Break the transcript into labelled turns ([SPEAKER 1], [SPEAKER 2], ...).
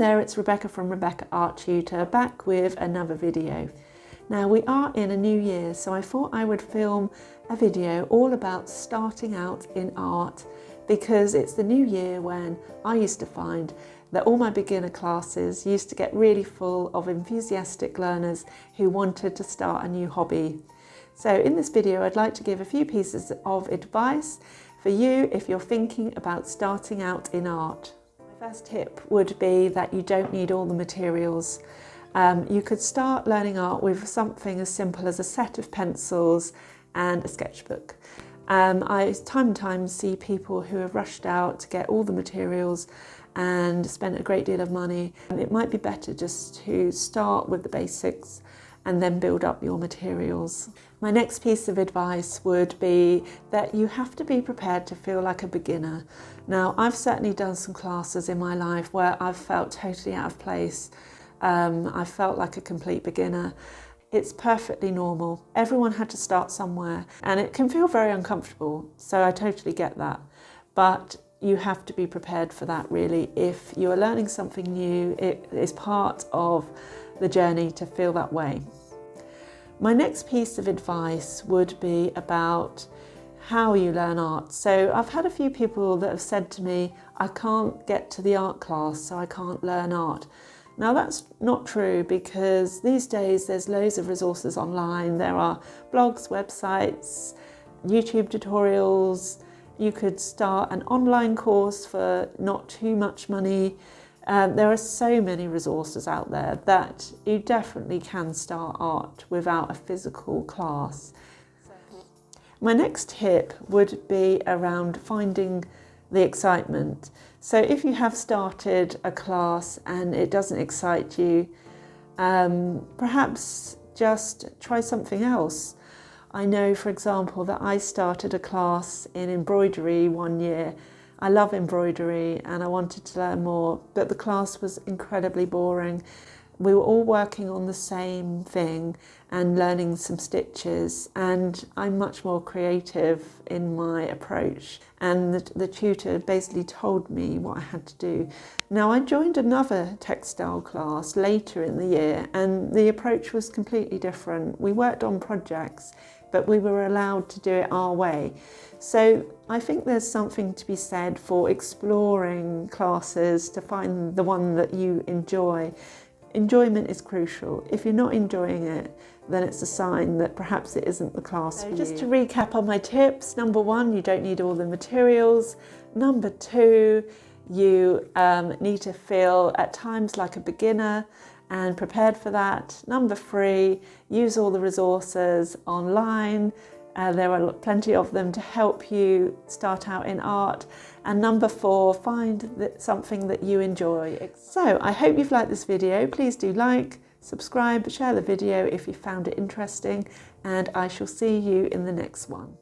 [SPEAKER 1] there, it's Rebecca from Rebecca Art Tutor, back with another video. Now we are in a new year, so I thought I would film a video all about starting out in art, because it's the new year when I used to find that all my beginner classes used to get really full of enthusiastic learners who wanted to start a new hobby. So in this video, I'd like to give a few pieces of advice for you if you're thinking about starting out in art. My first tip would be that you don't need all the materials. You could start learning art with something as simple as a set of pencils and a sketchbook. I time and time see people who have rushed out to get all the materials and spent a great deal of money. It might be better just to start with the basics and then build up your materials. My next piece of advice would be that you have to be prepared to feel like a beginner. Now, I've certainly done some classes in my life where I've felt totally out of place. I felt like a complete beginner. It's perfectly normal. Everyone had to start somewhere, and it can feel very uncomfortable, so I totally get that. But you have to be prepared for that, really. If you are learning something new, it is part of the journey to feel that way. My next piece of advice would be about how you learn art. So I've had a few people that have said to me, I can't get to the art class, so I can't learn art. Now that's not true, because these days there's loads of resources online. There are blogs, websites, YouTube tutorials. You could start an online course for not too much money. There are so many resources out there that you definitely can start art without a physical class. My next tip would be around finding the excitement. So if you have started a class and it doesn't excite you, perhaps just try something else. I know, for example, that I started a class in embroidery one year. I love embroidery and I wanted to learn more, but the class was incredibly boring. We were all working on the same thing and learning some stitches, and I'm much more creative in my approach, and the tutor basically told me what I had to do. Now, I joined another textile class later in the year, and the approach was completely different. We worked on projects, but we were allowed to do it our way. So I think there's something to be said for exploring classes to find the one that you enjoy. Enjoyment is crucial. If you're not enjoying it, then it's a sign that perhaps it isn't the class for you. Just to recap on my tips, number one, you don't need all the materials. Number two, you need to feel at times like a beginner and prepared for that. Number three, use all the resources online. There are plenty of them to help you start out in art. And number four, find something that you enjoy. So I hope you've liked this video. Please do like, subscribe, share the video if you found it interesting, and I shall see you in the next one.